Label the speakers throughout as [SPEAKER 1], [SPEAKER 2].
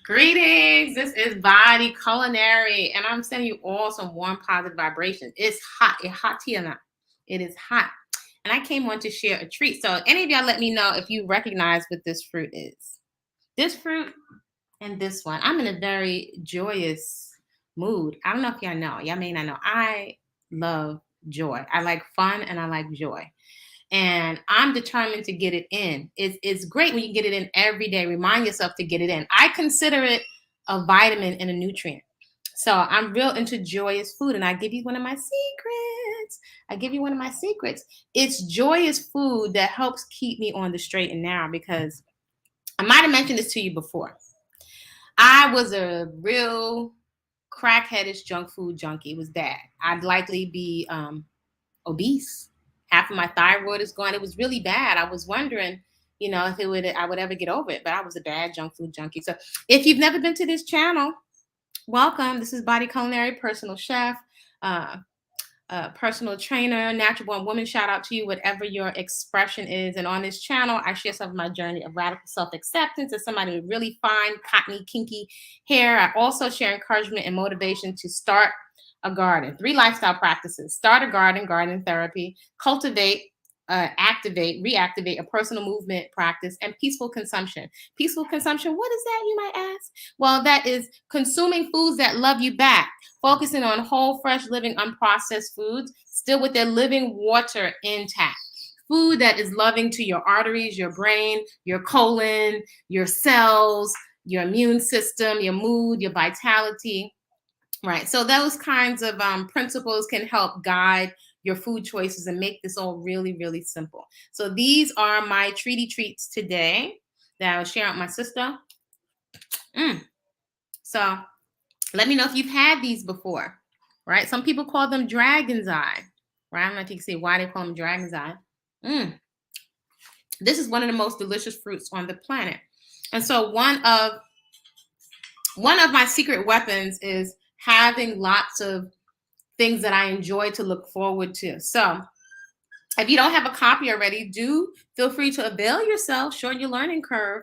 [SPEAKER 1] Greetings. This is Body-Culinary, and I'm sending you all some warm, positive vibrations. It's hot. It's hot here now. It is hot. And I came on to share a treat. So, any of y'all let me know if you recognize what this fruit is. This fruit and this one. I'm in a very joyous mood. I don't know if y'all know. Y'all may not know. I love joy. I like fun and I like joy, and I'm determined to get it in. It's great when you get it in every day. Remind yourself to get it in. I consider it a vitamin and a nutrient. So I'm real into joyous food, and I give you one of my secrets. I give you one of my secrets. It's joyous food that helps keep me on the straight and narrow, because I might have mentioned this to you before. I was a real crackheadish junk food junkie. It was bad. I'd likely be obese. Half of my thyroid is gone. It was really bad. I was wondering, if I would ever get over it. But I was a bad junk food junkie. So if you've never been to this channel, welcome. This is Body-Culinary, personal chef, personal trainer, natural born woman. Shout out to you, whatever your expression is. And on this channel, I share some of my journey of radical self-acceptance as somebody with really fine, cottony, kinky hair. I also share encouragement and motivation to start a garden. 3 lifestyle practices: start a garden therapy, cultivate, activate, reactivate a personal movement practice, and peaceful consumption. Peaceful consumption, what is that, you might ask? Well, that is consuming foods that love you back, focusing on whole, fresh, living, unprocessed foods, still with their living water intact. Food that is loving to your arteries, your brain, your colon, your cells, your immune system, your mood, your vitality. Right. So those kinds of principles can help guide your food choices and make this all really, really simple. So these are my treaty treats today that I'll share with my sister. So let me know if you've had these before. Right. Some people call them dragon's eye. Right. I'm not going to say why they call them dragon's eye. This is one of the most delicious fruits on the planet. And so one of my secret weapons is having lots of things that I enjoy to look forward to. So if you don't have a copy already, do feel free to avail yourself, shorten your learning curve,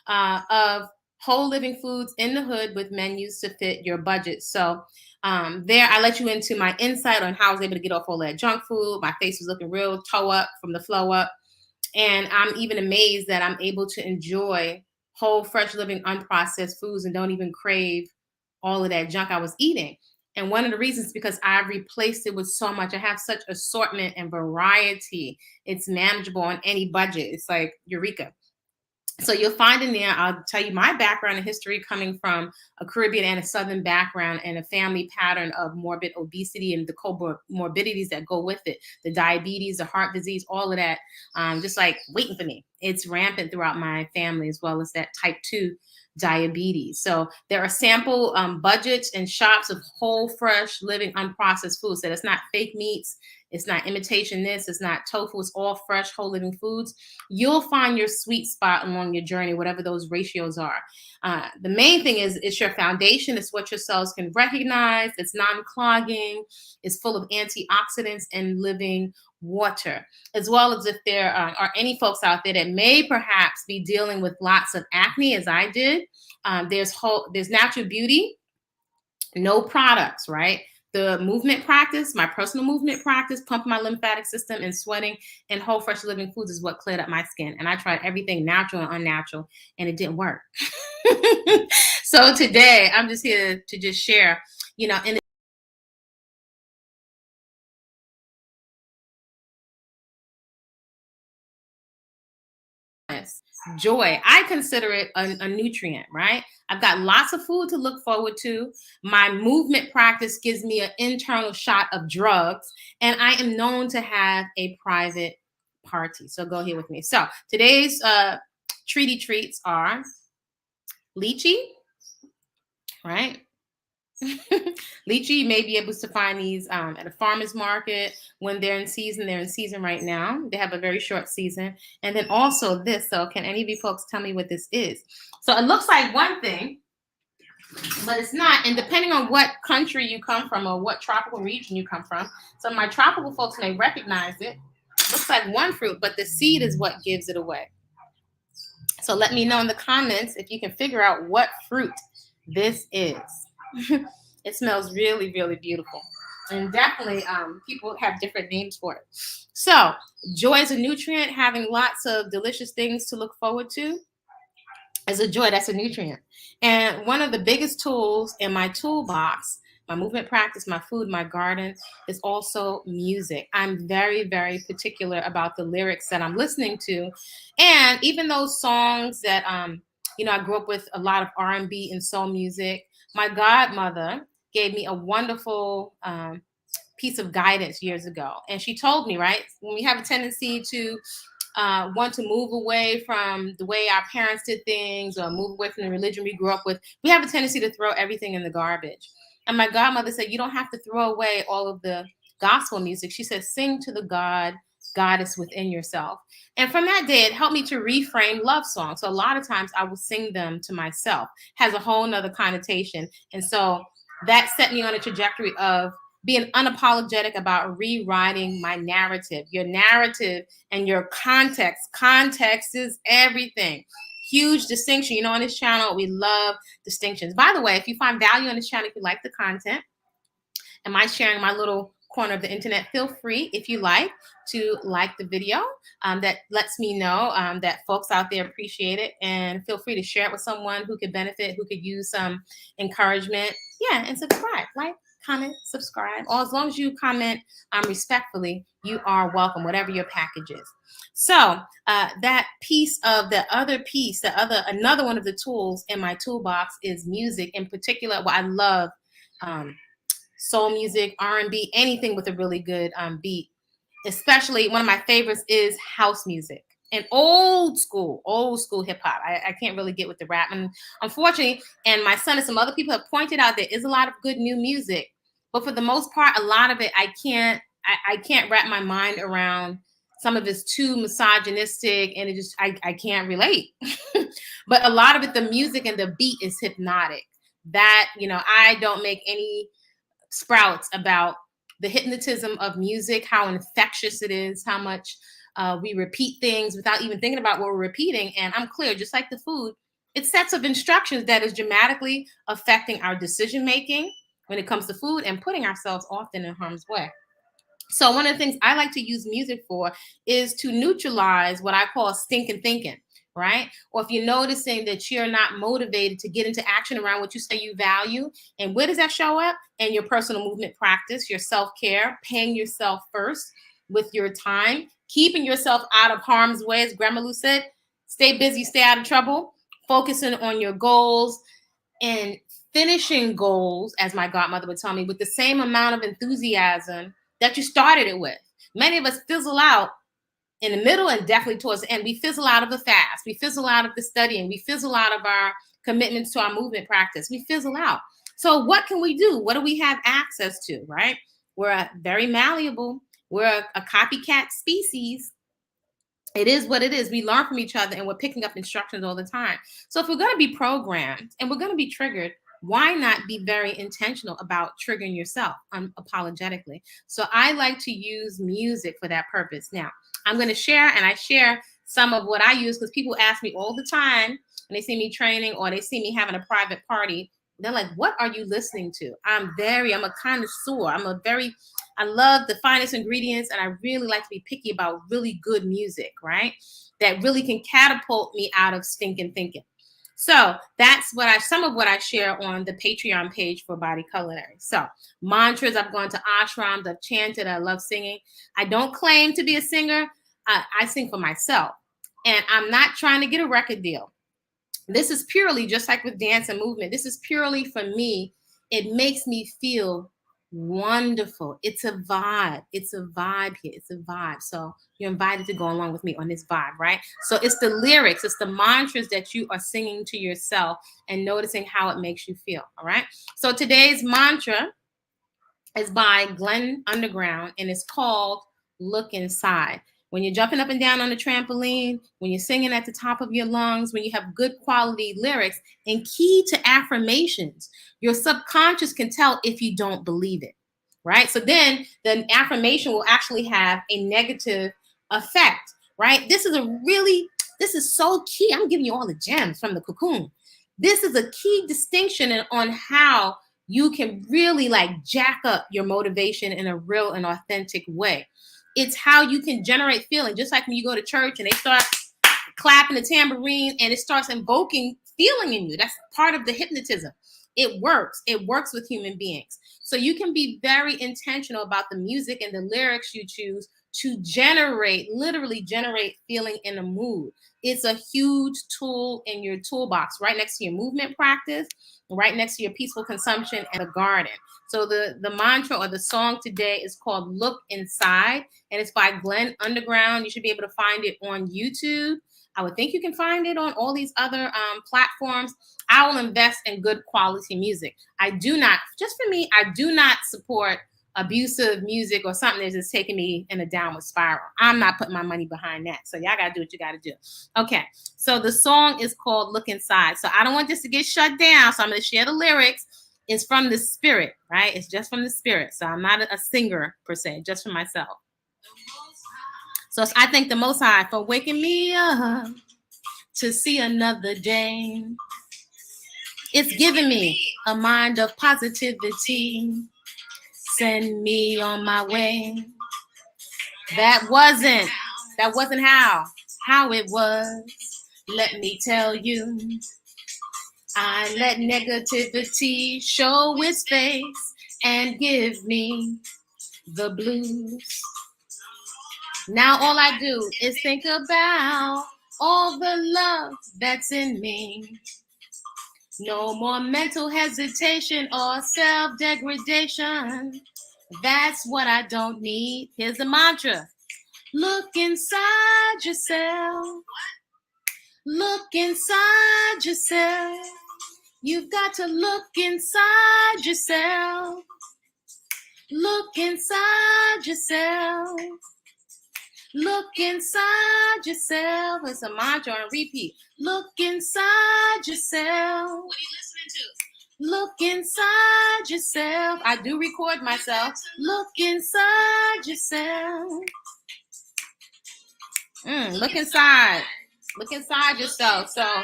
[SPEAKER 1] of whole living foods in the hood with menus to fit your budget. So there I let you into my insight on how I was able to get off all that junk food. My face was looking real toe up from the flow up. And I'm even amazed that I'm able to enjoy whole, fresh living, unprocessed foods and don't even crave all of that junk I was eating. And one of the reasons is because I've replaced it with so much. I have such assortment and variety. It's manageable on any budget. It's like eureka. So you'll find in there, I'll tell you my background and history, coming from a Caribbean and a Southern background and a family pattern of morbid obesity and the comorbidities that go with it, the diabetes, the heart disease, all of that, just like waiting for me. It's rampant throughout my family, as well as that type 2 diabetes. So there are sample budgets and shops of whole, fresh, living, unprocessed foods. So it's not fake meats. It's not imitation this. It's not tofu. It's all fresh, whole living foods. You'll find your sweet spot along your journey, whatever those ratios are. The main thing is it's your foundation. It's what your cells can recognize. It's non-clogging. It's full of antioxidants and living water, as well as if there are any folks out there that may perhaps be dealing with lots of acne, as I did. There's natural beauty, no products, right? The movement practice, my personal movement practice, pumping my lymphatic system and sweating and whole fresh living foods is what cleared up my skin. And I tried everything natural and unnatural, and it didn't work. So today I'm just here to just share, in joy. I consider it a nutrient, right? I've got lots of food to look forward to. My movement practice gives me an internal shot of drugs, and I am known to have a private party. So go here with me. So today's treaty treats are lychee, right? Lychee, you may be able to find these at a farmer's market when they're in season. They're in season right now. They have a very short season. And then also this. So can any of you folks tell me what this is? So it looks like one thing, but it's not. And depending on what country you come from or what tropical region you come from, some of my tropical folks may recognize it. Looks like one fruit, but the seed is what gives it away. So let me know in the comments if you can figure out what fruit this is. It smells really, really beautiful. And definitely people have different names for it. So joy is a nutrient. Having lots of delicious things to look forward to is a joy. That's a nutrient. And one of the biggest tools in my toolbox, my movement practice, my food, my garden, is also music. I'm very, very particular about the lyrics that I'm listening to. And even those songs that, I grew up with a lot of R&B and soul music. My godmother gave me a wonderful piece of guidance years ago. And she told me, right, when we have a tendency to want to move away from the way our parents did things or move away from the religion we grew up with, we have a tendency to throw everything in the garbage. And my godmother said, you don't have to throw away all of the gospel music. She said, sing to the goddess within yourself. And from that day, it helped me to reframe love songs. So a lot of times I will sing them to myself. Has a whole nother connotation. And so that set me on a trajectory of being unapologetic about rewriting my narrative. Your narrative and your context. Context is everything. Huge distinction. On this channel, we love distinctions. By the way, if you find value on this channel, if you like the content, am I sharing my little corner of the internet? Feel free, if you like, to like the video. That lets me know that folks out there appreciate it. And feel free to share it with someone who could benefit, who could use some encouragement. Yeah, and subscribe, like, comment, subscribe. Or as long as you comment respectfully, you are welcome, whatever your package is. So that piece of another one of the tools in my toolbox is music. In particular, I love soul music, R&B, anything with a really good beat. Especially one of my favorites is house music and old school hip hop. I can't really get with the rap. And unfortunately, and my son and some other people have pointed out there is a lot of good new music. But for the most part, a lot of it, I can't wrap my mind around. Some of it's too misogynistic and I can't relate. But a lot of it, the music and the beat is hypnotic. That, I don't make any sprouts about the hypnotism of music, how infectious it is, how much we repeat things without even thinking about what we're repeating. And I'm clear, just like the food, it's sets of instructions that is dramatically affecting our decision-making when it comes to food and putting ourselves often in harm's way. So one of the things I like to use music for is to neutralize what I call stinking thinking, right? Or if you're noticing that you're not motivated to get into action around what you say you value, and where does that show up? In your personal movement practice, your self-care, paying yourself first with your time, keeping yourself out of harm's way, as Grandma Lou said, stay busy, stay out of trouble, focusing on your goals, and finishing goals, as my godmother would tell me, with the same amount of enthusiasm that you started it with. Many of us fizzle out in the middle and definitely towards the end. We fizzle out of the fast. We fizzle out of the studying. We fizzle out of our commitments to our movement practice. We fizzle out. So what can we do? What do we have access to, right? We're very malleable. We're a copycat species. It is what it is. We learn from each other and we're picking up instructions all the time. So if we're going to be programmed and we're going to be triggered, why not be very intentional about triggering yourself unapologetically? So I like to use music for that purpose. Now, I'm going to share, and I share some of what I use because people ask me all the time when they see me training or they see me having a private party. They're like, what are you listening to? I'm a connoisseur. I love the finest ingredients, and I really like to be picky about really good music, right? That really can catapult me out of stinking thinking. So that's some of what I share on the Patreon page for Body-Culinary. So mantras, I've gone to ashrams, I've chanted, I love singing. I don't claim to be a singer. I sing for myself, and I'm not trying to get a record deal. This is purely, just like with dance and movement, this is purely for me. It makes me feel wonderful. It's a vibe. It's a vibe here. It's a vibe. So you're invited to go along with me on this vibe, right? So it's the lyrics, it's the mantras that you are singing to yourself and noticing how it makes you feel, all right? So today's mantra is by Glenn Underground, and it's called Look Inside. When you're jumping up and down on the trampoline, when you're singing at the top of your lungs, when you have good quality lyrics, and key to affirmations, your subconscious can tell if you don't believe it, right? So then the affirmation will actually have a negative effect, right? This is a really This is so key. I'm giving you all the gems from the cocoon. This is a key distinction on how you can really like jack up your motivation in a real and authentic way. It's how you can generate feeling, just like when you go to church and they start clapping the tambourine and it starts invoking feeling in you. That's part of the hypnotism. It works. It works with human beings. So you can be very intentional about the music and the lyrics you choose to generate, literally generate feeling in a mood. It's a huge tool in your toolbox, right next to your movement practice, right next to your peaceful consumption and the garden. So the mantra or the song today is called Look Inside, and it's by Glenn Underground. You should be able to find it on YouTube. I would think you can find it on all these other platforms. I will invest in good quality music. I do not, just for me, I do not support abusive music or something that's just taking me in a downward spiral. I'm not putting my money behind that. So y'all got to do what you got to do. Okay. So the song is called Look Inside. So I don't want this to get shut down. So I'm going to share the lyrics. It's from the spirit, right? It's just from the spirit. So I'm not a singer per se, just for myself. So I thank the Most High for waking me up to see another day. It's giving me a mind of positivity. Send me on my way. That wasn't how it was. Let me tell you. I let negativity show its face and give me the blues. Now all I do is think about all the love that's in me. No more mental hesitation or self-degradation. That's what I don't need. Here's the mantra. Look inside yourself. Look inside yourself. You've got to look inside yourself. Look inside yourself. Look inside yourself. It's a mantra on repeat. Look inside yourself. What are you listening to? Look inside yourself. I do record myself. Look inside yourself. Look inside. Look inside yourself. So a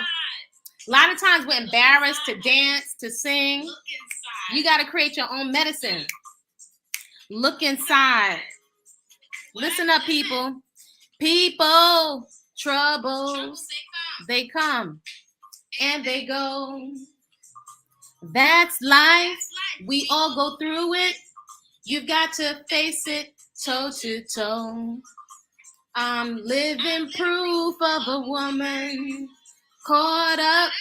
[SPEAKER 1] lot of times we're embarrassed to dance, to sing. You got to create your own medicine. Look inside. Listen up, people. People, troubles, they come and they go. That's life. We all go through it. You've got to face it toe to toe. I'm living proof of a woman caught up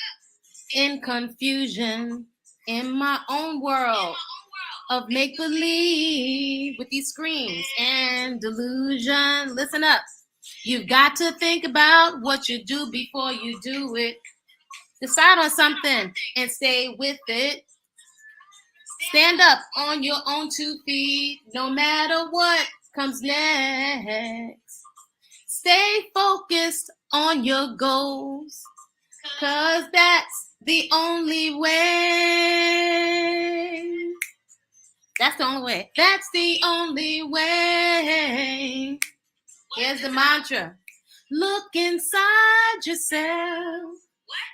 [SPEAKER 1] in confusion in my own world of make-believe with these screens and delusion. Listen up. You've got to think about what you do before you do it. Decide on something and stay with it. Stand up on your own 2 feet, no matter what comes next. Stay focused on your goals, 'cause that's the only way. That's the only way. That's the only way. Here's the mantra. Look inside yourself.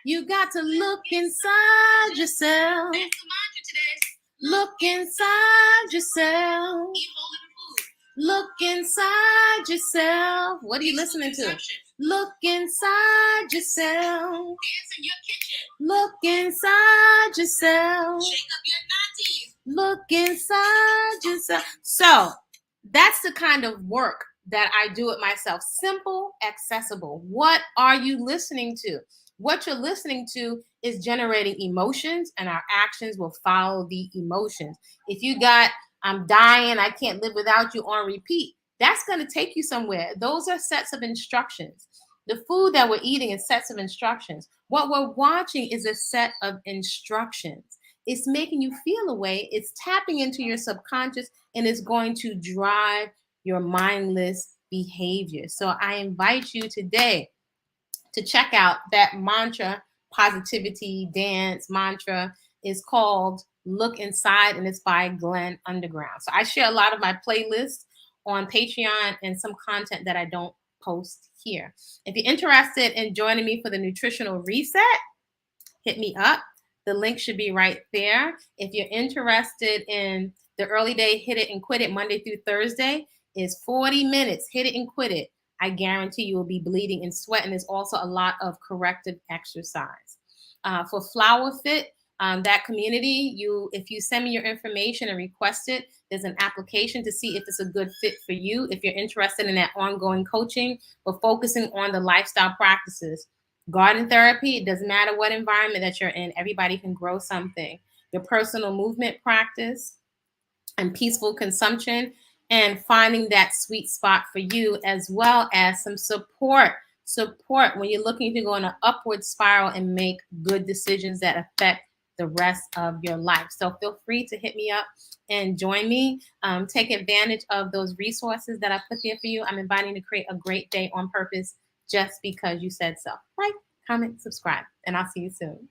[SPEAKER 1] You got to look inside yourself. That's the mantra today. Look inside yourself. Look inside yourself. What are you listening to? Look inside yourself. Dance in your kitchen. Look inside yourself. Shake up your natties. Look inside yourself. So that's the kind of work that I do it myself. Simple, accessible. What are you listening to? What you're listening to is generating emotions, and our actions will follow the emotions. If you got, I'm dying, I can't live without you on repeat, that's going to take you somewhere. Those are sets of instructions. The food that we're eating is sets of instructions. What we're watching is a set of instructions. It's making you feel a way. It's tapping into your subconscious, and it's going to drive your mindless behavior. So I invite you today to check out that mantra, positivity dance mantra. Is called Look Inside, and it's by Glenn Underground. So I share a lot of my playlists on Patreon and some content that I don't post here. If you're interested in joining me for the nutritional reset, hit me up. The link should be right there. If you're interested in the early day, hit it and quit it, Monday through Thursday, is 40 minutes. Hit it and quit it. I guarantee you will be bleeding and sweating. There's also a lot of corrective exercise. For Flower Fit, that community, if you send me your information and request it, there's an application to see if it's a good fit for you. If you're interested in that ongoing coaching, we're focusing on the lifestyle practices. Garden therapy, it doesn't matter what environment that you're in, everybody can grow something. Your personal movement practice and peaceful consumption, and finding that sweet spot for you, as well as some support when you're looking to go in an upward spiral and make good decisions that affect the rest of your life. So feel free to hit me up and join me. Take advantage of those resources that I put there for you. I'm inviting you to create a great day on purpose just because you said so. Like, comment, subscribe, and I'll see you soon.